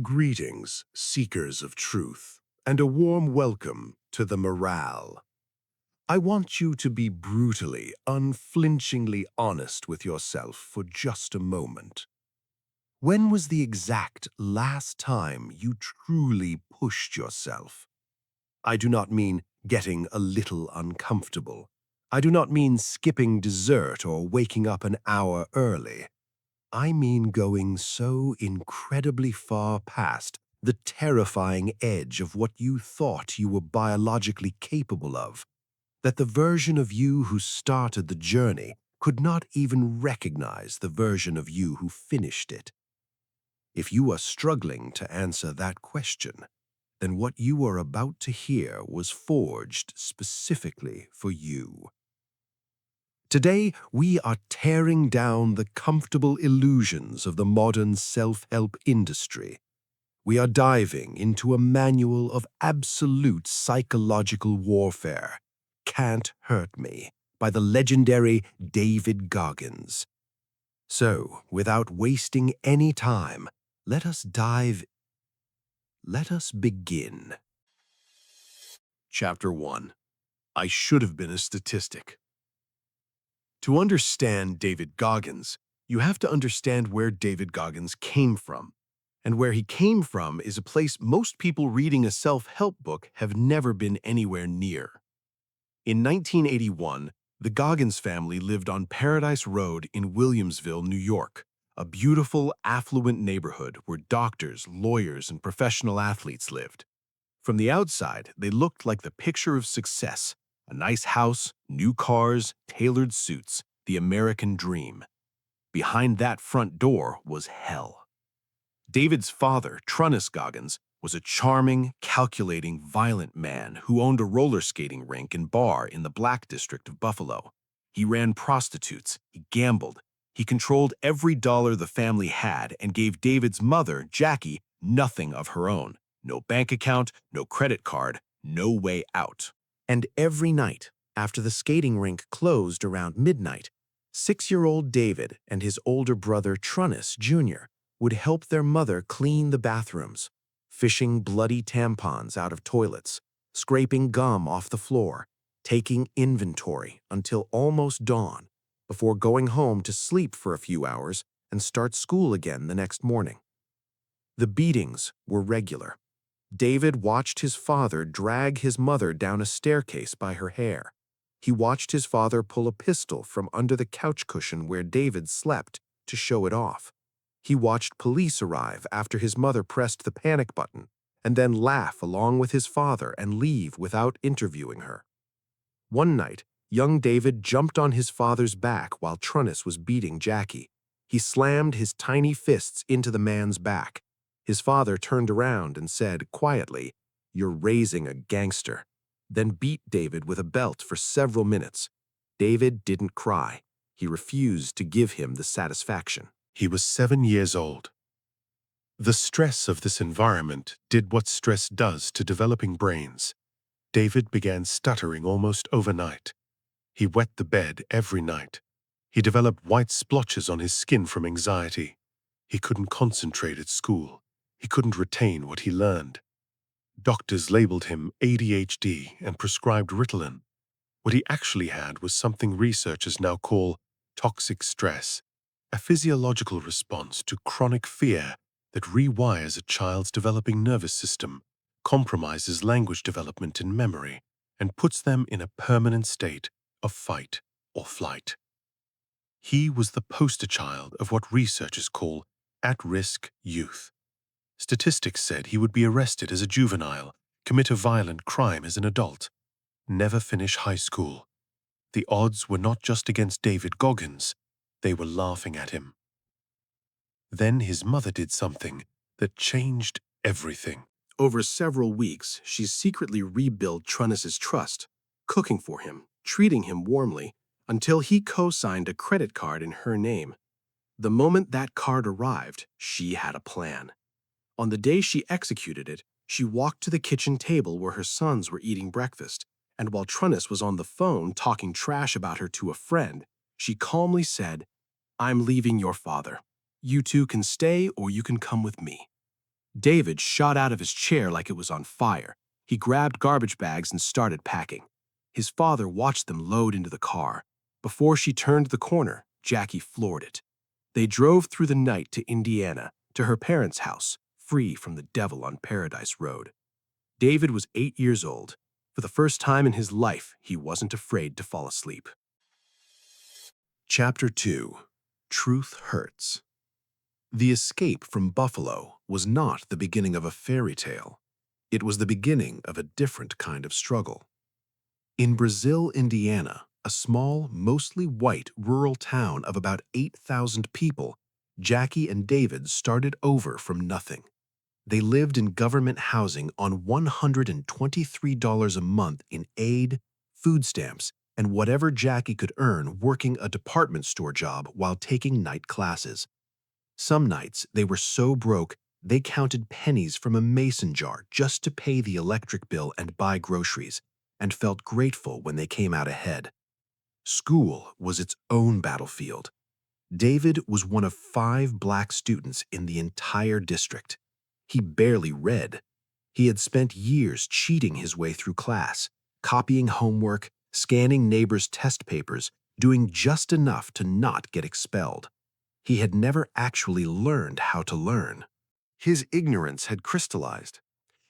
Greetings, seekers of truth, and a warm welcome to the morale. I want you to be brutally, unflinchingly honest with yourself for just a moment. When was the exact last time you truly pushed yourself? I do not mean getting a little uncomfortable. I do not mean skipping dessert or waking up an hour early. I mean going so incredibly far past the terrifying edge of what you thought you were biologically capable of, that the version of you who started the journey could not even recognize the version of you who finished it. If you are struggling to answer that question, then what you are about to hear was forged specifically for you. Today, we are tearing down the comfortable illusions of the modern self-help industry. We are diving into a manual of absolute psychological warfare, Can't Hurt Me, by the legendary David Goggins. So, without wasting any time, let us begin. Chapter 1. I Should Have Been a Statistic. To understand David Goggins, you have to understand where David Goggins came from. And where he came from is a place most people reading a self-help book have never been anywhere near. In 1981, the Goggins family lived on Paradise Road in Williamsville, New York, a beautiful, affluent neighborhood where doctors, lawyers, and professional athletes lived. From the outside, they looked like the picture of success: a nice house, new cars, tailored suits, the American dream. Behind that front door was hell. David's father, Trunnis Goggins, was a charming, calculating, violent man who owned a roller skating rink and bar in the Black District of Buffalo. He ran prostitutes, he gambled, he controlled every dollar the family had and gave David's mother, Jackie, nothing of her own. No bank account, no credit card, no way out. And every night, after the skating rink closed around midnight, 6-year-old David and his older brother Trunnis Jr. would help their mother clean the bathrooms, fishing bloody tampons out of toilets, scraping gum off the floor, taking inventory until almost dawn, before going home to sleep for a few hours and start school again the next morning. The beatings were regular. David watched his father drag his mother down a staircase by her hair. He watched his father pull a pistol from under the couch cushion where David slept to show it off. He watched police arrive after his mother pressed the panic button, and then laugh along with his father and leave without interviewing her. One night, young David jumped on his father's back while Trunnis was beating Jackie. He slammed his tiny fists into the man's back. His father turned around and said quietly, "You're raising a gangster," then beat David with a belt for several minutes. David didn't cry. He refused to give him the satisfaction. He was 7 years old. The stress of this environment did what stress does to developing brains. David began stuttering almost overnight. He wet the bed every night. He developed white splotches on his skin from anxiety. He couldn't concentrate at school. He couldn't retain what he learned. Doctors labeled him ADHD and prescribed Ritalin. What he actually had was something researchers now call toxic stress, a physiological response to chronic fear that rewires a child's developing nervous system, compromises language development and memory, and puts them in a permanent state of fight or flight. He was the poster child of what researchers call at-risk youth. Statistics said he would be arrested as a juvenile, commit a violent crime as an adult, never finish high school. The odds were not just against David Goggins, they were laughing at him. Then his mother did something that changed everything. Over several weeks, she secretly rebuilt Trunnis's trust, cooking for him, treating him warmly, until he co-signed a credit card in her name. The moment that card arrived, she had a plan. On the day she executed it, she walked to the kitchen table where her sons were eating breakfast, and while Trunnis was on the phone talking trash about her to a friend, she calmly said, "I'm leaving your father. You two can stay or you can come with me." David shot out of his chair like it was on fire. He grabbed garbage bags and started packing. His father watched them load into the car. Before she turned the corner, Jackie floored it. They drove through the night to Indiana, to her parents' house, free from the devil on Paradise Road. David was 8 years old. For the first time in his life, he wasn't afraid to fall asleep. Chapter 2. Truth Hurts. The escape from Buffalo was not the beginning of a fairy tale. It was the beginning of a different kind of struggle. In Brazil, Indiana, a small, mostly white rural town of about 8,000 people, Jackie and David started over from nothing. They lived in government housing on $123 a month in aid, food stamps, and whatever Jackie could earn working a department store job while taking night classes. Some nights they were so broke they counted pennies from a mason jar just to pay the electric bill and buy groceries, and felt grateful when they came out ahead. School was its own battlefield. David was one of 5 black students in the entire district. He barely read. He had spent years cheating his way through class, copying homework, scanning neighbors' test papers, doing just enough to not get expelled. He had never actually learned how to learn. His ignorance had crystallized.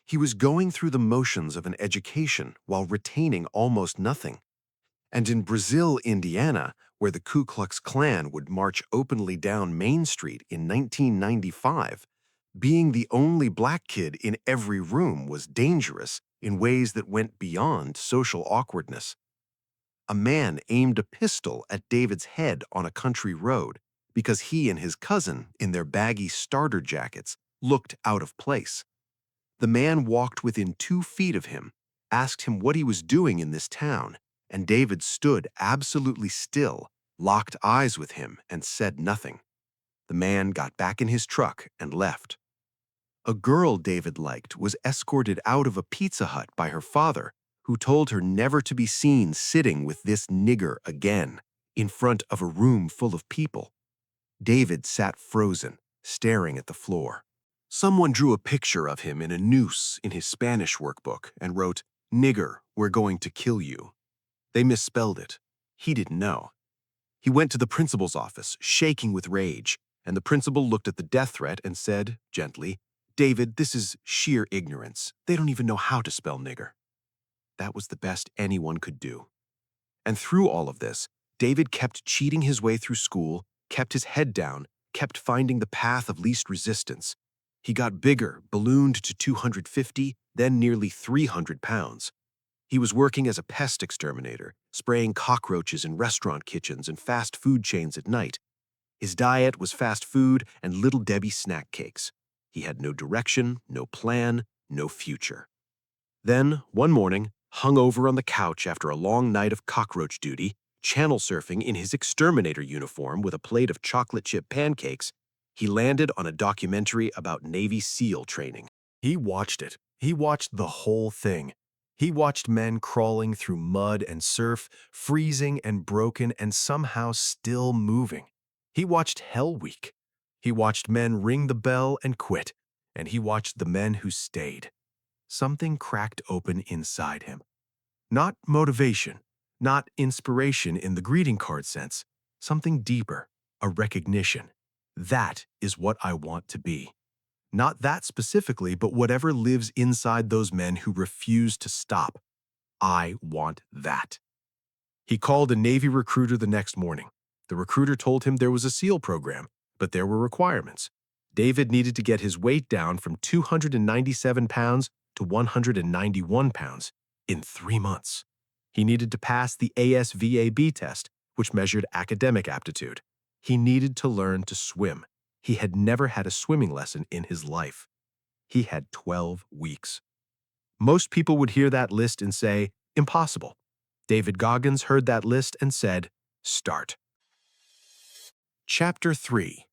He was going through the motions of an education while retaining almost nothing. And in Brazil, Indiana, where the Ku Klux Klan would march openly down Main Street in 1995, being the only black kid in every room was dangerous in ways that went beyond social awkwardness. A man aimed a pistol at David's head on a country road because he and his cousin, in their baggy starter jackets, looked out of place. The man walked within 2 feet of him, asked him what he was doing in this town, and David stood absolutely still, locked eyes with him, and said nothing. The man got back in his truck and left. A girl David liked was escorted out of a Pizza Hut by her father, who told her never to be seen sitting with this nigger again, in front of a room full of people. David sat frozen, staring at the floor. Someone drew a picture of him in a noose in his Spanish workbook and wrote, "Nigger, we're going to kill you." They misspelled it. He didn't know. He went to the principal's office, shaking with rage, and the principal looked at the death threat and said, gently, "David, this is sheer ignorance. They don't even know how to spell nigger." That was the best anyone could do. And through all of this, David kept cheating his way through school, kept his head down, kept finding the path of least resistance. He got bigger, ballooned to 250, then nearly 300 pounds. He was working as a pest exterminator, spraying cockroaches in restaurant kitchens and fast food chains at night. His diet was fast food and Little Debbie snack cakes. He had no direction, no plan, no future. Then, one morning, hung over on the couch after a long night of cockroach duty, channel surfing in his exterminator uniform with a plate of chocolate chip pancakes, he landed on a documentary about Navy SEAL training. He watched it. He watched the whole thing. He watched men crawling through mud and surf, freezing and broken and somehow still moving. He watched Hell Week. He watched men ring the bell and quit, and he watched the men who stayed. Something cracked open inside him. Not motivation, not inspiration in the greeting card sense, something deeper, a recognition. That is what I want to be. Not that specifically, but whatever lives inside those men who refuse to stop. I want that. He called a Navy recruiter the next morning. The recruiter told him there was a SEAL program, but there were requirements. David needed to get his weight down from 297 pounds to 191 pounds in 3 months. He needed to pass the ASVAB test, which measured academic aptitude. He needed to learn to swim. He had never had a swimming lesson in his life. He had 12 weeks. Most people would hear that list and say, impossible. David Goggins heard that list and said, start. Chapter 3.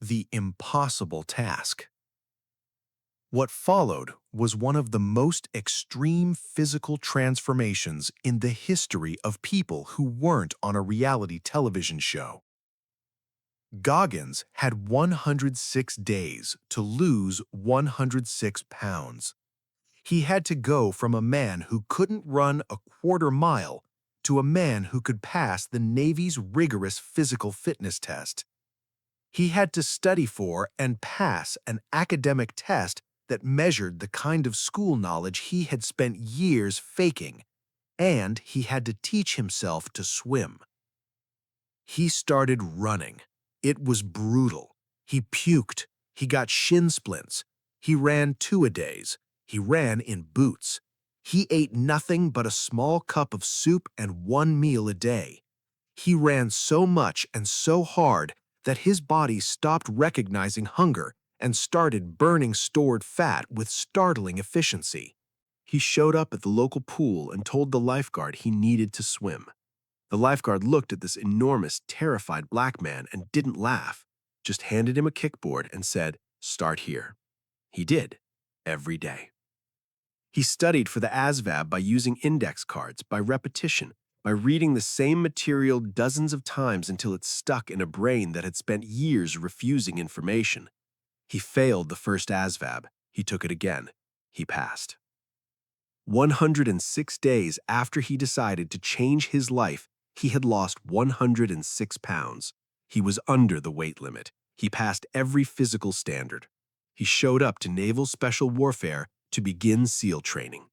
The Impossible Task. What followed was one of the most extreme physical transformations in the history of people who weren't on a reality television show. Goggins had 106 days to lose 106 pounds. He had to go from a man who couldn't run a quarter mile to a man who could pass the Navy's rigorous physical fitness test. He had to study for and pass an academic test that measured the kind of school knowledge he had spent years faking, and he had to teach himself to swim. He started running. It was brutal. He puked. He got shin splints. He ran two-a-days. He ran in boots. He ate nothing but a small cup of soup and one meal a day. He ran so much and so hard that his body stopped recognizing hunger and started burning stored fat with startling efficiency. He showed up at the local pool and told the lifeguard he needed to swim. The lifeguard looked at this enormous, terrified black man and didn't laugh, just handed him a kickboard and said, "Start here." He did, every day. He studied for the ASVAB by using index cards, by repetition, by reading the same material dozens of times until it stuck in a brain that had spent years refusing information. He failed the first ASVAB. He took it again. He passed. 106 days after he decided to change his life, he had lost 106 pounds. He was under the weight limit. He passed every physical standard. He showed up to Naval Special Warfare to begin SEAL training.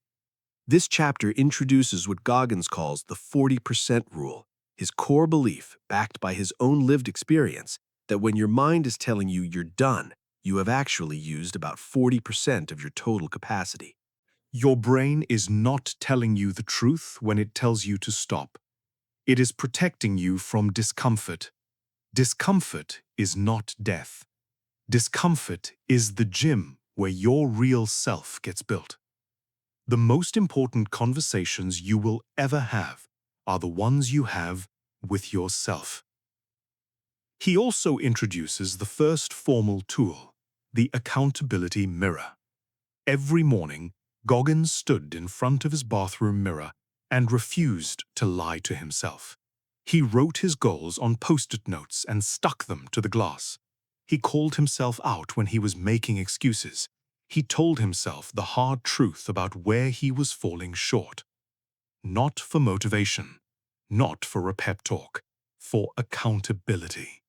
This chapter introduces what Goggins calls the 40% rule, his core belief, backed by his own lived experience, that when your mind is telling you you're done, you have actually used about 40% of your total capacity. Your brain is not telling you the truth when it tells you to stop. It is protecting you from discomfort. Discomfort is not death. Discomfort is the gym where your real self gets built. The most important conversations you will ever have are the ones you have with yourself. He also introduces the first formal tool, the accountability mirror. Every morning, Goggins stood in front of his bathroom mirror and refused to lie to himself. He wrote his goals on post-it notes and stuck them to the glass. He called himself out when he was making excuses. He told himself the hard truth about where he was falling short. Not for motivation, not for a pep talk, for accountability.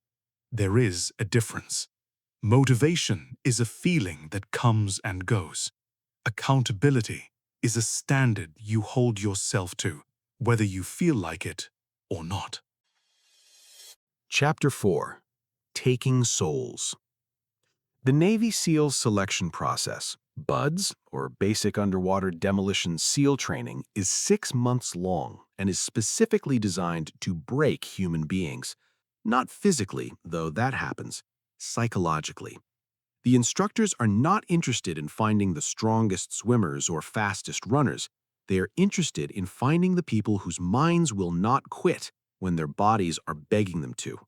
There is a difference. Motivation is a feeling that comes and goes. Accountability is a standard you hold yourself to, whether you feel like it or not. Chapter 4. Taking Souls. The Navy SEALs selection process, BUDS, or Basic Underwater Demolition SEAL Training, is 6 months long and is specifically designed to break human beings. Not physically, though that happens, psychologically. The instructors are not interested in finding the strongest swimmers or fastest runners. They are interested in finding the people whose minds will not quit when their bodies are begging them to.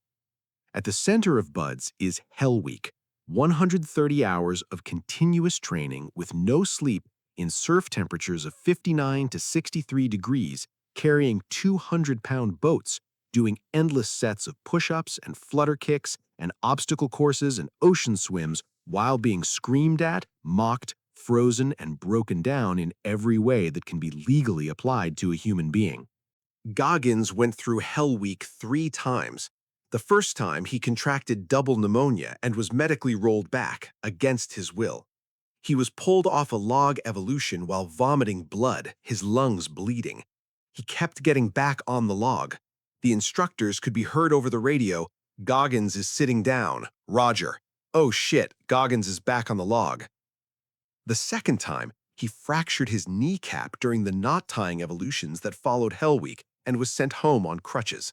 At the center of BUDS is Hell Week, 130 hours of continuous training with no sleep in surf temperatures of 59 to 63 degrees, carrying 200-pound boats, doing endless sets of push-ups and flutter kicks and obstacle courses and ocean swims while being screamed at, mocked, frozen, and broken down in every way that can be legally applied to a human being. Goggins went through Hell Week 3 times. The first time, he contracted double pneumonia and was medically rolled back, against his will. He was pulled off a log evolution while vomiting blood, his lungs bleeding. He kept getting back on the log. The instructors could be heard over the radio, "Goggins is sitting down. Roger. Oh shit, Goggins is back on the log." The second time, he fractured his kneecap during the knot-tying evolutions that followed Hell Week and was sent home on crutches.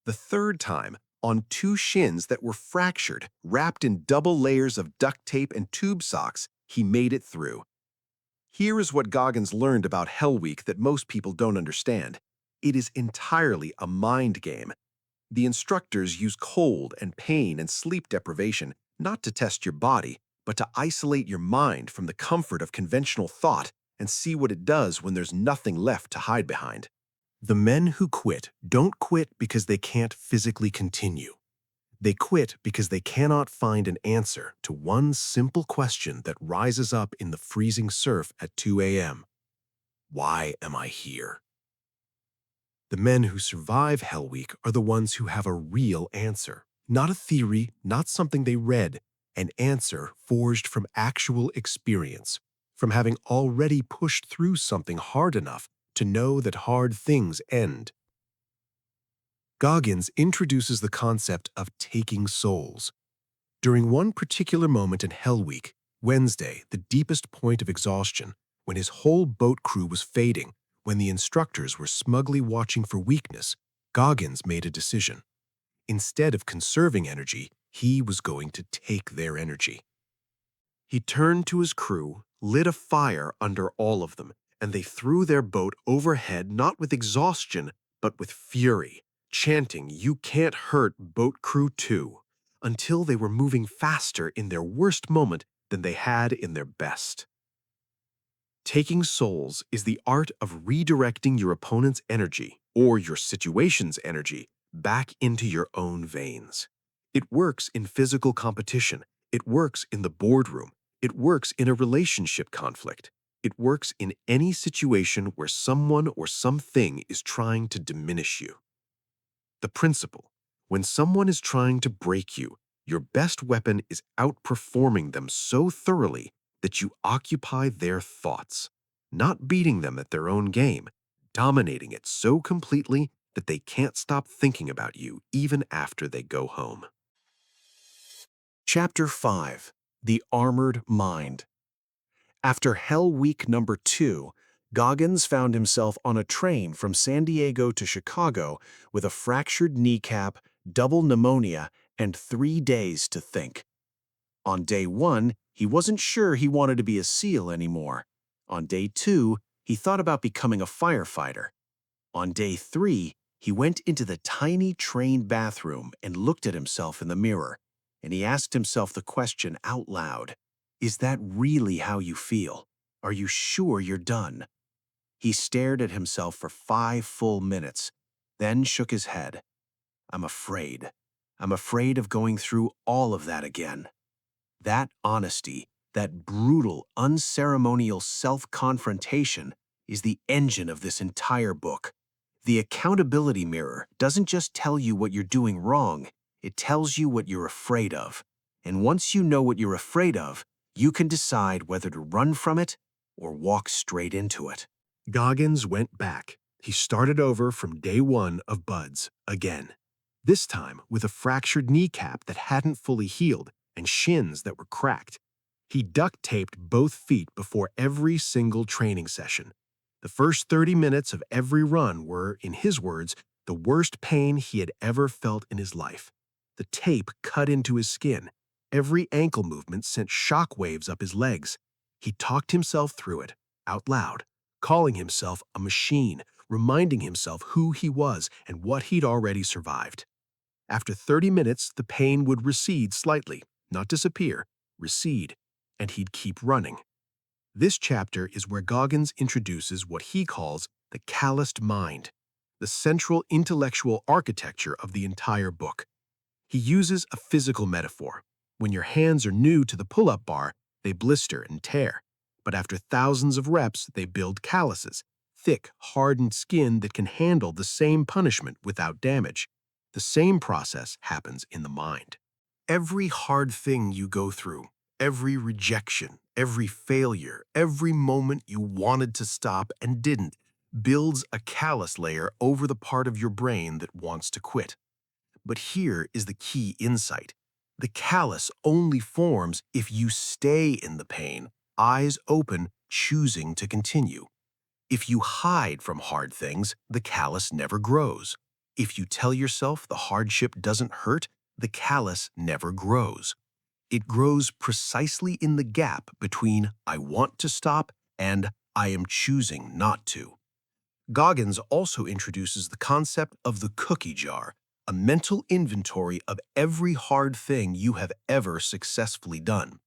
The third time, on 2 shins that were fractured, wrapped in double layers of duct tape and tube socks, he made it through. Here is what Goggins learned about Hell Week that most people don't understand. It is entirely a mind game. The instructors use cold and pain and sleep deprivation not to test your body, but to isolate your mind from the comfort of conventional thought and see what it does when there's nothing left to hide behind. The men who quit don't quit because they can't physically continue. They quit because they cannot find an answer to one simple question that rises up in the freezing surf at 2 a.m. Why am I here? The men who survive Hell Week are the ones who have a real answer. Not a theory, not something they read, an answer forged from actual experience, from having already pushed through something hard enough to know that hard things end. Goggins introduces the concept of taking souls. During one particular moment in Hell Week, Wednesday, the deepest point of exhaustion, when his whole boat crew was fading, when the instructors were smugly watching for weakness, Goggins made a decision. Instead of conserving energy, he was going to take their energy. He turned to his crew, lit a fire under all of them, and they threw their boat overhead not with exhaustion, but with fury, chanting, "You can't hurt Boat Crew 2," until they were moving faster in their worst moment than they had in their best. Taking souls is the art of redirecting your opponent's energy, or your situation's energy, back into your own veins. It works in physical competition. It works in the boardroom. It works in a relationship conflict. It works in any situation where someone or something is trying to diminish you. The principle: when someone is trying to break you, your best weapon is outperforming them so thoroughly that you occupy their thoughts, not beating them at their own game, dominating it so completely that they can't stop thinking about you even after they go home. Chapter 5: The Armored Mind. After Hell Week number 2, Goggins found himself on a train from San Diego to Chicago with a fractured kneecap, double pneumonia, and 3 days to think. On day 1, he wasn't sure he wanted to be a SEAL anymore. On day 2, he thought about becoming a firefighter. On day 3, he went into the tiny train bathroom and looked at himself in the mirror, and he asked himself the question out loud: is that really how you feel? Are you sure you're done? He stared at himself for 5 full minutes, then shook his head. I'm afraid. I'm afraid of going through all of that again. That honesty, that brutal, unceremonial self-confrontation is the engine of this entire book. The accountability mirror doesn't just tell you what you're doing wrong, it tells you what you're afraid of. And once you know what you're afraid of, you can decide whether to run from it or walk straight into it. Goggins went back. He started over from day 1 of Buds again. This time with a fractured kneecap that hadn't fully healed and shins that were cracked. He duct-taped both feet before every single training session. The first 30 minutes of every run were, in his words, the worst pain he had ever felt in his life. The tape cut into his skin. Every ankle movement sent shock waves up his legs. He talked himself through it, out loud, calling himself a machine, reminding himself who he was and what he'd already survived. After 30 minutes, the pain would recede slightly, not disappear, recede, and he'd keep running. This chapter is where Goggins introduces what he calls the calloused mind, the central intellectual architecture of the entire book. He uses a physical metaphor. When your hands are new to the pull-up bar, they blister and tear. But after thousands of reps, they build calluses, thick, hardened skin that can handle the same punishment without damage. The same process happens in the mind. Every hard thing you go through, every rejection, every failure, every moment you wanted to stop and didn't, builds a callus layer over the part of your brain that wants to quit. But here is the key insight. The callus only forms if you stay in the pain, eyes open, choosing to continue. If you hide from hard things, the callus never grows. If you tell yourself the hardship doesn't hurt, the callus never grows. It grows precisely in the gap between "I want to stop" and "I am choosing not to." Goggins also introduces the concept of the cookie jar, a mental inventory of every hard thing you have ever successfully done.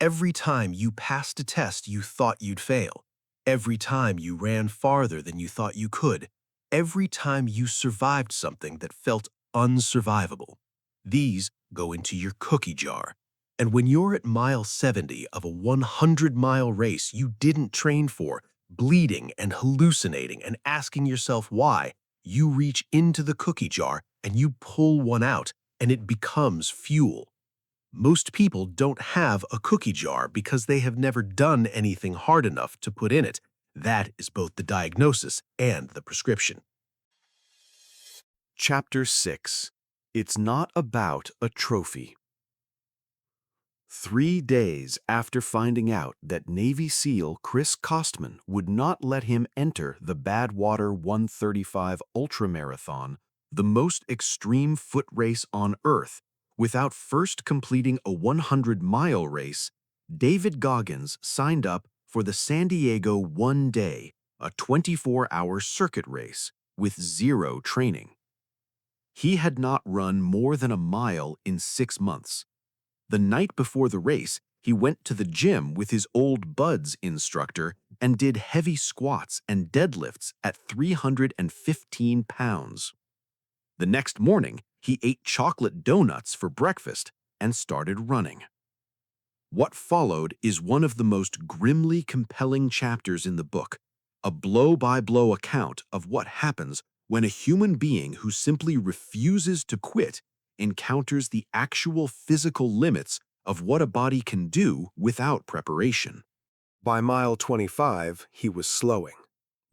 Every time you passed a test you thought you'd fail. Every time you ran farther than you thought you could. Every time you survived something that felt unsurvivable. These go into your cookie jar. And when you're at mile 70 of a 100-mile race you didn't train for, bleeding and hallucinating and asking yourself why, you reach into the cookie jar and you pull one out, and it becomes fuel. Most people don't have a cookie jar because they have never done anything hard enough to put in it. That is both the diagnosis and the prescription. Chapter 6. It's not about a trophy. 3 days after finding out that Navy SEAL Chris Kostman would not let him enter the Badwater 135 Ultramarathon, the most extreme foot race on Earth, without first completing a 100-mile race, David Goggins signed up for the San Diego One Day, a 24-hour circuit race with zero training. He had not run more than a mile in 6 months. The night before the race, he went to the gym with his old Buds instructor and did heavy squats and deadlifts at 315 pounds. The next morning, he ate chocolate donuts for breakfast and started running. What followed is one of the most grimly compelling chapters in the book, a blow-by-blow account of what happens when a human being who simply refuses to quit encounters the actual physical limits of what a body can do without preparation. By mile 25, he was slowing.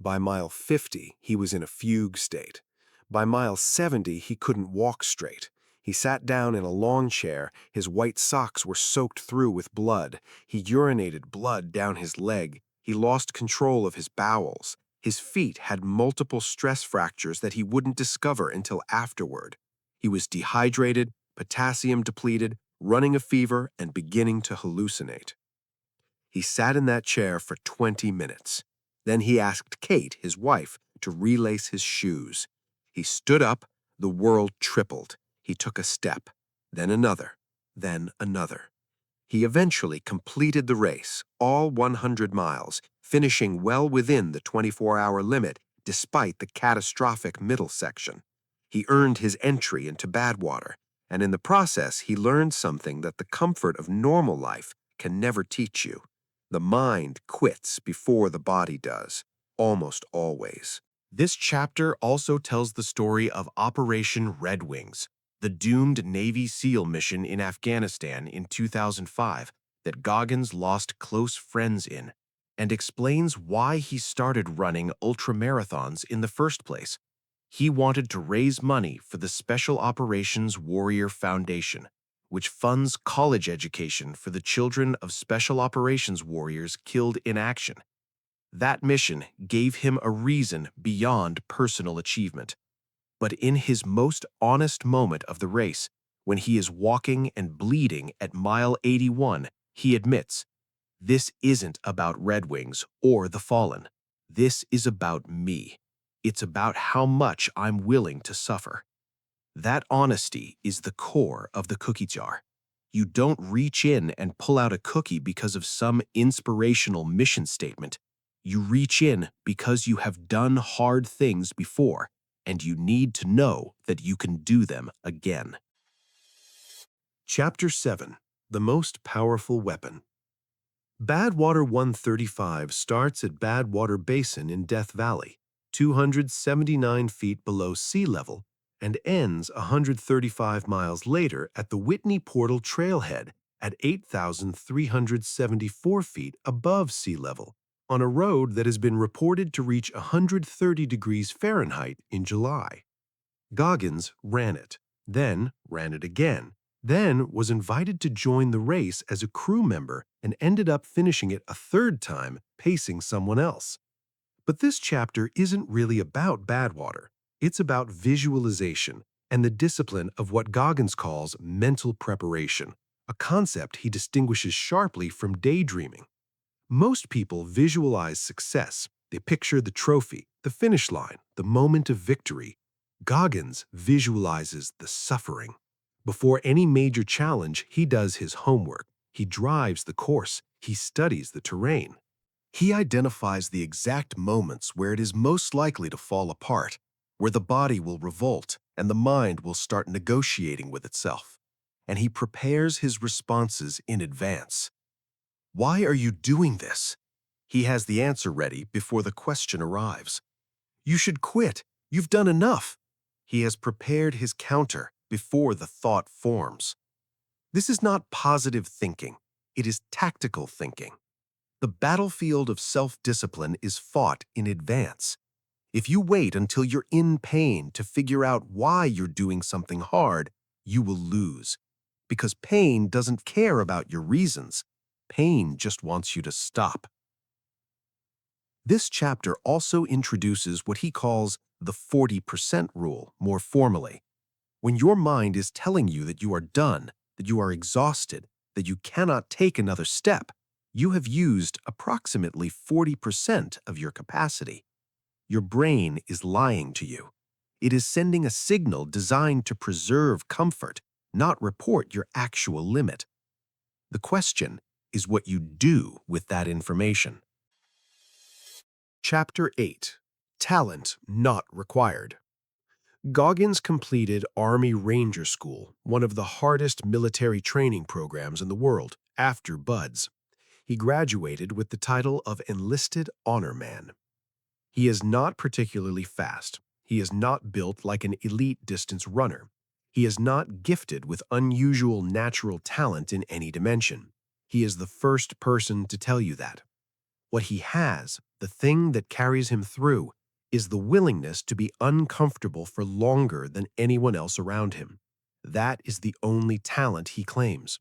By mile 50, he was in a fugue state. By mile 70, he couldn't walk straight. He sat down in a lawn chair. His white socks were soaked through with blood. He urinated blood down his leg. He lost control of his bowels. His feet had multiple stress fractures that he wouldn't discover until afterward. He was dehydrated, potassium depleted, running a fever, and beginning to hallucinate. He sat in that chair for 20 minutes. Then he asked Kate, his wife, to relace his shoes. He stood up. The world tripled. He took a step, then another, then another. He eventually completed the race, all 100 miles, finishing well within the 24-hour limit despite the catastrophic middle section. He earned his entry into Badwater, and in the process he learned something that the comfort of normal life can never teach you. The mind quits before the body does, almost always. This chapter also tells the story of Operation Red Wings, the doomed Navy SEAL mission in Afghanistan in 2005 that Goggins lost close friends in, and explains why he started running ultramarathons in the first place. He wanted to raise money for the Special Operations Warrior Foundation, which funds college education for the children of Special Operations warriors killed in action. That mission gave him a reason beyond personal achievement. But in his most honest moment of the race, when he is walking and bleeding at mile 81, he admits, "This isn't about Red Wings or the fallen. This is about me. It's about how much I'm willing to suffer." That honesty is the core of the cookie jar. You don't reach in and pull out a cookie because of some inspirational mission statement. You reach in because you have done hard things before, and you need to know that you can do them again. Chapter 7. The Most Powerful Weapon. Badwater 135 starts at Badwater Basin in Death Valley, 279 feet below sea level, and ends 135 miles later at the Whitney Portal Trailhead at 8,374 feet above sea level, on a road that has been reported to reach 130 degrees Fahrenheit in July. Goggins ran it, then ran it again, then was invited to join the race as a crew member and ended up finishing it a third time, pacing someone else. But this chapter isn't really about Badwater. It's about visualization and the discipline of what Goggins calls mental preparation, a concept he distinguishes sharply from daydreaming. Most people visualize success. They picture the trophy, the finish line, the moment of victory. Goggins visualizes the suffering. Before any major challenge, he does his homework. He drives the course. He studies the terrain. He identifies the exact moments where it is most likely to fall apart, where the body will revolt, and the mind will start negotiating with itself, and he prepares his responses in advance. Why are you doing this? He has the answer ready before the question arrives. You should quit. You've done enough. He has prepared his counter before the thought forms. This is not positive thinking. It is tactical thinking. The battlefield of self-discipline is fought in advance. If you wait until you're in pain to figure out why you're doing something hard, you will lose. Because pain doesn't care about your reasons. Pain just wants you to stop. This chapter also introduces what he calls the 40% rule more formally. When your mind is telling you that you are done, that you are exhausted, that you cannot take another step, you have used approximately 40% of your capacity. Your brain is lying to you. It is sending a signal designed to preserve comfort, not report your actual limit. The question is what you do with that information. Chapter 8. Talent Not Required. Goggins completed Army Ranger School, one of the hardest military training programs in the world, after BUD/S. He graduated with the title of Enlisted Honor Man. He is not particularly fast. He is not built like an elite distance runner. He is not gifted with unusual natural talent in any dimension. He is the first person to tell you that. What he has, the thing that carries him through, is the willingness to be uncomfortable for longer than anyone else around him. That is the only talent he claims.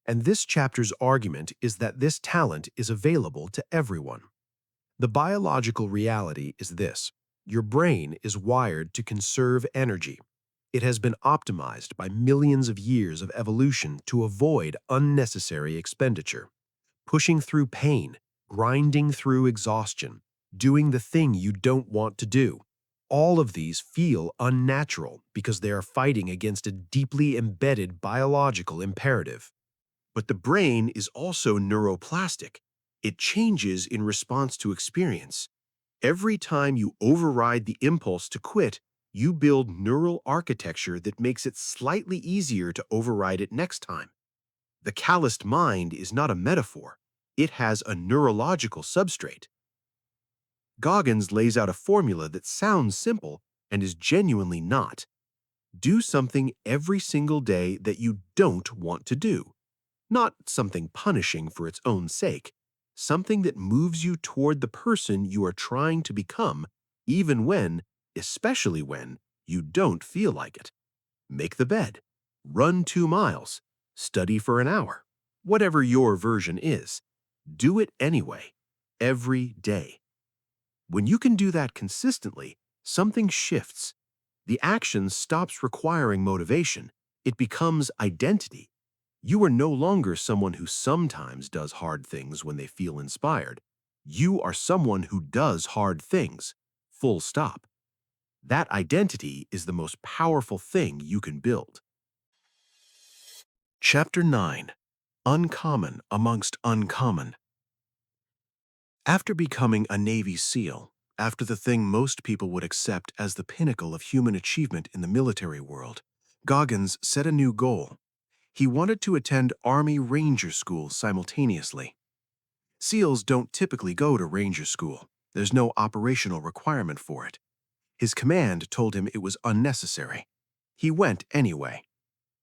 And this chapter's argument is that this talent is available to everyone. The biological reality is this: your brain is wired to conserve energy. It has been optimized by millions of years of evolution to avoid unnecessary expenditure. Pushing through pain, grinding through exhaustion, doing the thing you don't want to do. All of these feel unnatural because they are fighting against a deeply embedded biological imperative. But the brain is also neuroplastic. It changes in response to experience. Every time you override the impulse to quit, you build neural architecture that makes it slightly easier to override it next time. The calloused mind is not a metaphor. It has a neurological substrate. Goggins lays out a formula that sounds simple and is genuinely not. Do something every single day that you don't want to do. Not something punishing for its own sake. Something that moves you toward the person you are trying to become, even when, especially when, you don't feel like it. Make the bed. Run 2 miles. Study for an hour. Whatever your version is. Do it anyway, every day. When you can do that consistently, something shifts. The action stops requiring motivation. It becomes identity. You are no longer someone who sometimes does hard things when they feel inspired. You are someone who does hard things. Full stop. That identity is the most powerful thing you can build. Chapter 9. Uncommon amongst uncommon. After becoming a Navy SEAL, after the thing most people would accept as the pinnacle of human achievement in the military world, Goggins set a new goal. He wanted to attend Army Ranger School simultaneously. SEALs don't typically go to Ranger School. There's no operational requirement for it. His command told him it was unnecessary. He went anyway.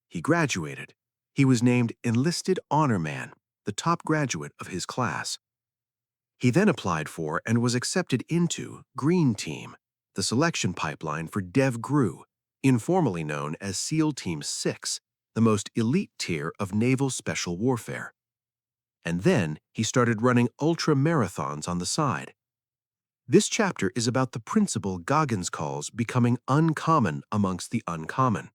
He graduated. He was named Enlisted Honor Man, the top graduate of his class. He then applied for and was accepted into Green Team, the selection pipeline for DevGRU, informally known as SEAL Team 6, the most elite tier of naval special warfare. And then he started running ultra-marathons on the side. This chapter is about the principle Goggins calls becoming uncommon amongst the uncommon.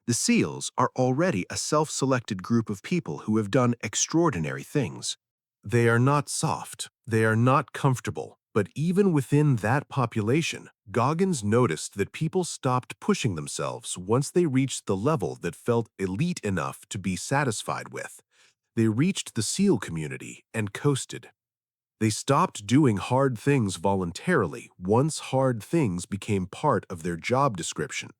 The SEALs are already a self-selected group of people who have done extraordinary things. They are not soft, they are not comfortable, but even within that population, Goggins noticed that people stopped pushing themselves once they reached the level that felt elite enough to be satisfied with. They reached the SEAL community and coasted. They stopped doing hard things voluntarily once hard things became part of their job description.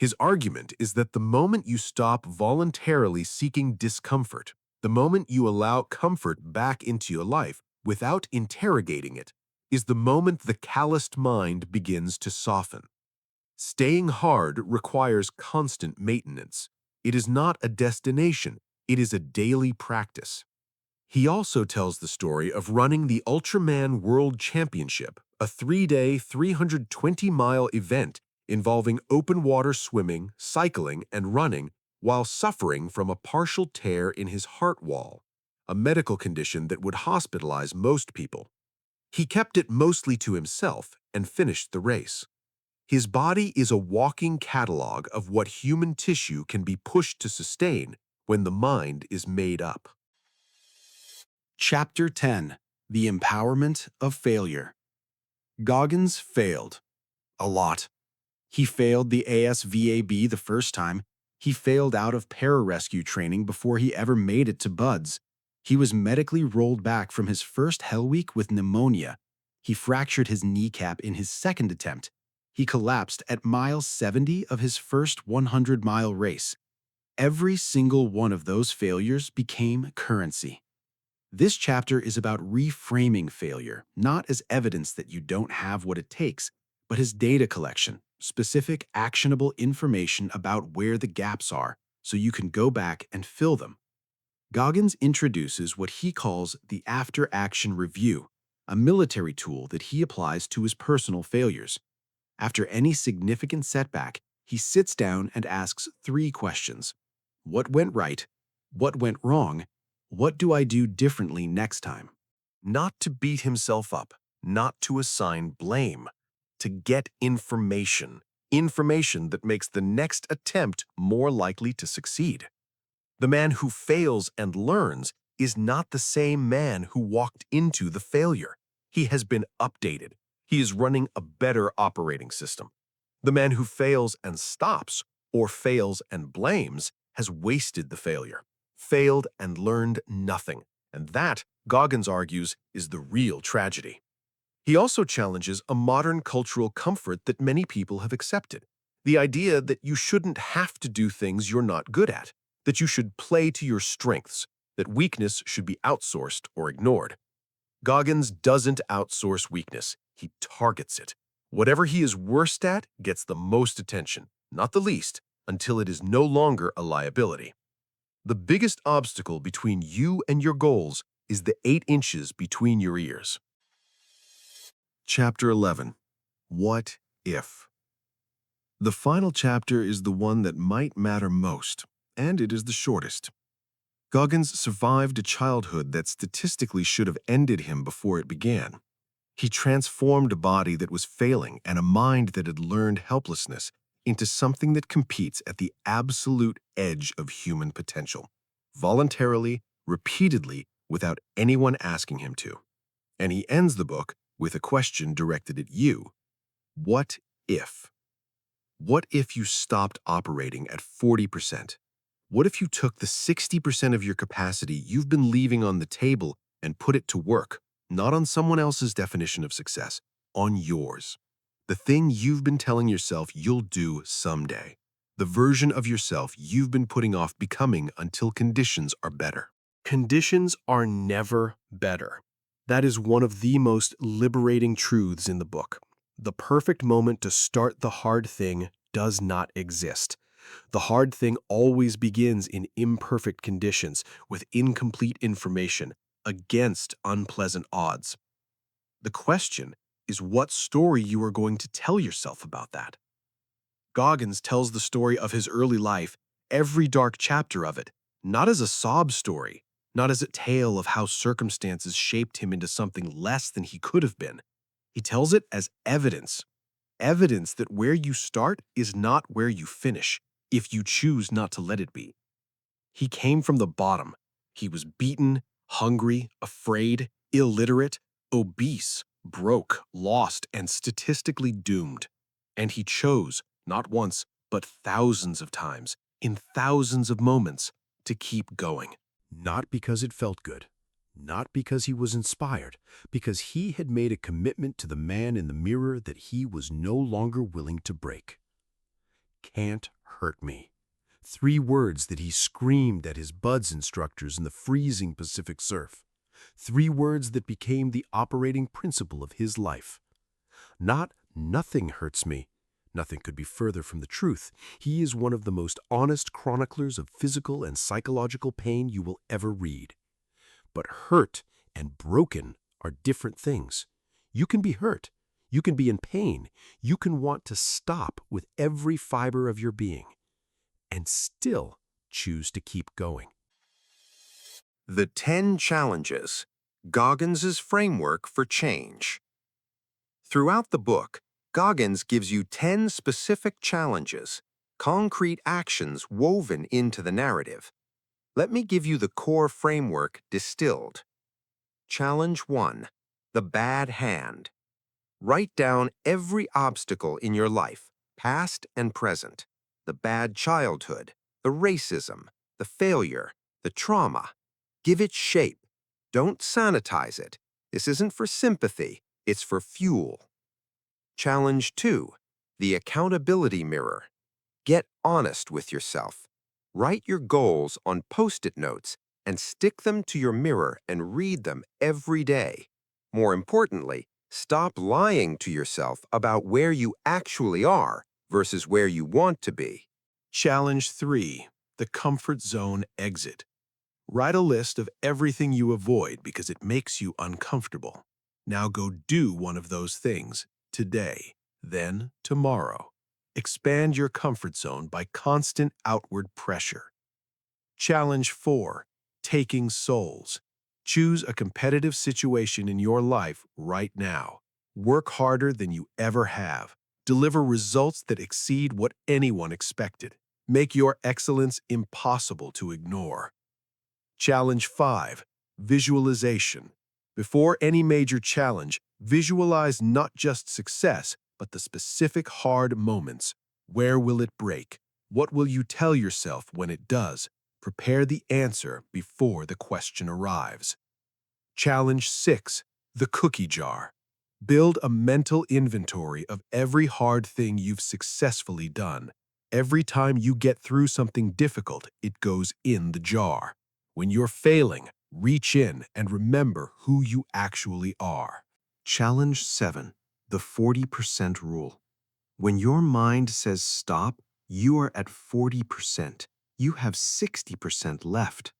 His argument is that the moment you stop voluntarily seeking discomfort, the moment you allow comfort back into your life without interrogating it, is the moment the calloused mind begins to soften. Staying hard requires constant maintenance. It is not a destination, it is a daily practice. He also tells the story of running the Ultraman World Championship, a 3-day, 320-mile event involving open water swimming, cycling, and running while suffering from a partial tear in his heart wall, a medical condition that would hospitalize most people. He kept it mostly to himself and finished the race. His body is a walking catalog of what human tissue can be pushed to sustain when the mind is made up. Chapter 10: The Empowerment of Failure. Goggins failed. A lot. He failed the ASVAB the first time. He failed out of pararescue training before he ever made it to Buds. He was medically rolled back from his first Hell Week with pneumonia. He fractured his kneecap in his second attempt. He collapsed at mile 70 of his first 100-mile race. Every single one of those failures became currency. This chapter is about reframing failure, not as evidence that you don't have what it takes, but as data collection, specific, actionable information about where the gaps are, so you can go back and fill them. Goggins introduces what he calls the after-action review, a military tool that he applies to his personal failures. After any significant setback, he sits down and asks 3 questions. What went right? What went wrong? What do I do differently next time? Not to beat himself up, not to assign blame, to get information that makes the next attempt more likely to succeed. The man who fails and learns is not the same man who walked into the failure. He has been updated. He is running a better operating system. The man who fails and stops, or fails and blames, has wasted the failure, failed and learned nothing. And that, Goggins argues, is the real tragedy. He also challenges a modern cultural comfort that many people have accepted. The idea that you shouldn't have to do things you're not good at, that you should play to your strengths, that weakness should be outsourced or ignored. Goggins doesn't outsource weakness, he targets it. Whatever he is worst at gets the most attention, not the least, until it is no longer a liability. The biggest obstacle between you and your goals is the 8 inches between your ears. Chapter 11. What if? The final chapter is the one that might matter most, and it is the shortest. Goggins survived a childhood that statistically should have ended him before it began. He transformed a body that was failing and a mind that had learned helplessness into something that competes at the absolute edge of human potential, voluntarily, repeatedly, without anyone asking him to. And he ends the book with a question directed at you. What if? What if you stopped operating at 40%? What if you took the 60% of your capacity you've been leaving on the table and put it to work, not on someone else's definition of success, on yours? The thing you've been telling yourself you'll do someday. The version of yourself you've been putting off becoming until conditions are better. Conditions are never better. That is one of the most liberating truths in the book. The perfect moment to start the hard thing does not exist. The hard thing always begins in imperfect conditions, with incomplete information, against unpleasant odds. The question is what story you are going to tell yourself about that. Goggins tells the story of his early life, every dark chapter of it, not as a sob story, not as a tale of how circumstances shaped him into something less than he could have been. He tells it as evidence. Evidence that where you start is not where you finish, if you choose not to let it be. He came from the bottom. He was beaten, hungry, afraid, illiterate, obese, broke, lost, and statistically doomed. And he chose, not once, but thousands of times, in thousands of moments, to keep going. Not because it felt good, not because he was inspired, because he had made a commitment to the man in the mirror that he was no longer willing to break. can't hurt me. 3 words that he screamed at his buds instructors in the freezing Pacific surf. 3 words that became the operating principle of his life. Not nothing hurts me. Nothing could be further from the truth. He is one of the most honest chroniclers of physical and psychological pain you will ever read. But hurt and broken are different things. You can be hurt. You can be in pain. You can want to stop with every fiber of your being and still choose to keep going. The 10 Challenges, Goggins' Framework for Change. Throughout the book, Goggins gives you 10 specific challenges, concrete actions woven into the narrative. Let me give you the core framework distilled. Challenge 1. The Bad Hand. Write down every obstacle in your life, past and present. The bad childhood, the racism, the failure, the trauma. Give it shape. Don't sanitize it. This isn't for sympathy, it's for fuel. Challenge 2. The Accountability Mirror. Get honest with yourself. Write your goals on Post-it notes and stick them to your mirror and read them every day. More importantly, stop lying to yourself about where you actually are versus where you want to be. Challenge 3. The comfort zone exit. Write a list of everything you avoid because it makes you uncomfortable. Now go do one of those things today, then tomorrow. Expand your comfort zone by constant outward pressure. Challenge 4. Taking souls. Choose a competitive situation in your life right now. Work harder than you ever have. Deliver results that exceed what anyone expected. Make your excellence impossible to ignore. Challenge 5. Visualization. Before any major challenge, visualize not just success, but the specific hard moments. Where will it break? What will you tell yourself when it does? Prepare the answer before the question arrives. Challenge 6. The Cookie Jar. Build a mental inventory of every hard thing you've successfully done. Every time you get through something difficult, it goes in the jar. When you're failing, reach in and remember who you actually are. Challenge 7. The 40% Rule. When your mind says stop, you are at 40%. You have 60% left.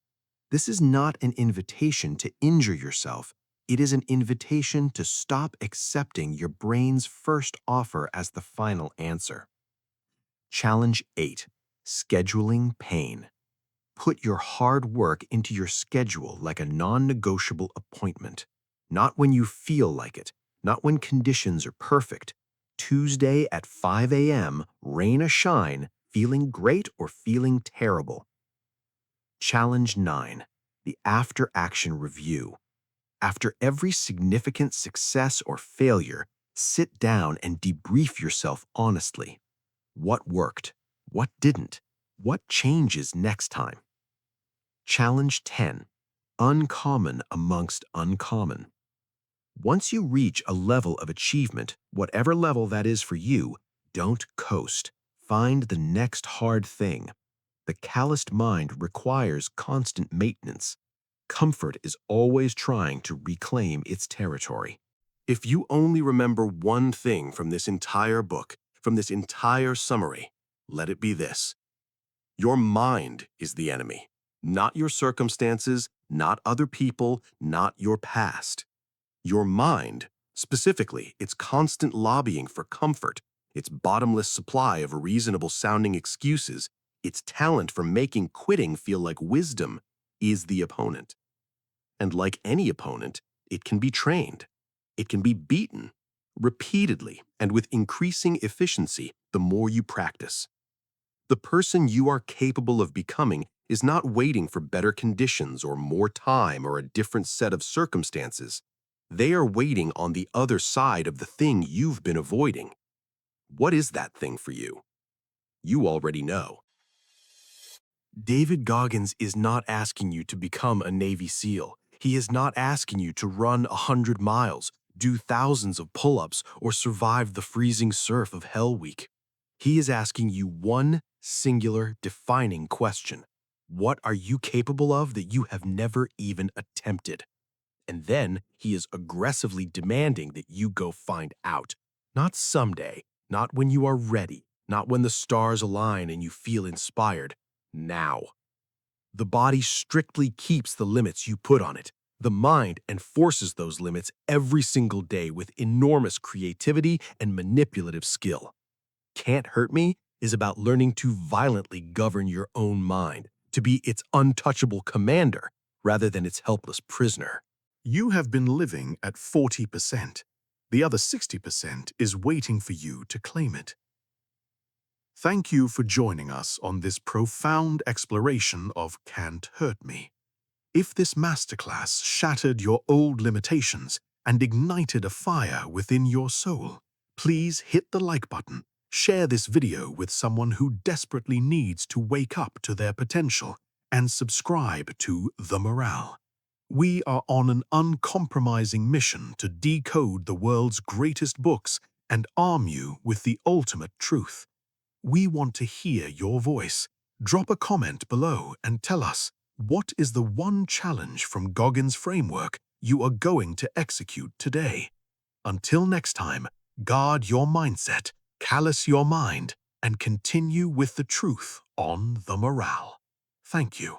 This is not an invitation to injure yourself. It is an invitation to stop accepting your brain's first offer as the final answer. Challenge 8. Scheduling pain. Put your hard work into your schedule like a non-negotiable appointment. Not when you feel like it, not when conditions are perfect. Tuesday at 5 a.m., rain or shine, feeling great or feeling terrible. Challenge 9. The After-Action Review. After every significant success or failure, sit down and debrief yourself honestly. What worked? What didn't? What changes next time? Challenge 10. Uncommon amongst uncommon. Once you reach a level of achievement, whatever level that is for you, don't coast. Find the next hard thing. The calloused mind requires constant maintenance. Comfort is always trying to reclaim its territory. If you only remember one thing from this entire book, from this entire summary, let it be this. Your mind is the enemy, not your circumstances, not other people, not your past. Your mind, specifically, its constant lobbying for comfort, its bottomless supply of reasonable-sounding excuses, its talent for making quitting feel like wisdom, is the opponent. And like any opponent, it can be trained. It can be beaten repeatedly and with increasing efficiency the more you practice. The person you are capable of becoming is not waiting for better conditions or more time or a different set of circumstances. They are waiting on the other side of the thing you've been avoiding. What is that thing for you? You already know. David Goggins is not asking you to become a Navy SEAL. He is not asking you to run 100 miles, do thousands of pull-ups, or survive the freezing surf of Hell Week. He is asking you one singular defining question. What are you capable of that you have never even attempted? And then he is aggressively demanding that you go find out. Not someday, not when you are ready, not when the stars align and you feel inspired. Now. The body strictly keeps the limits you put on it. The mind enforces those limits every single day with enormous creativity and manipulative skill. Can't Hurt Me is about learning to violently govern your own mind, to be its untouchable commander rather than its helpless prisoner. You have been living at 40%. The other 60% is waiting for you to claim it. Thank you for joining us on this profound exploration of Can't Hurt Me. If this masterclass shattered your old limitations and ignited a fire within your soul, please hit the like button, share this video with someone who desperately needs to wake up to their potential, and subscribe to The Morale. We are on an uncompromising mission to decode the world's greatest books and arm you with the ultimate truth. We want to hear your voice. Drop a comment below and tell us, what is the one challenge from Goggins' framework you are going to execute today? Until next time, guard your mindset, callous your mind, and continue with the truth on The Morale. Thank you.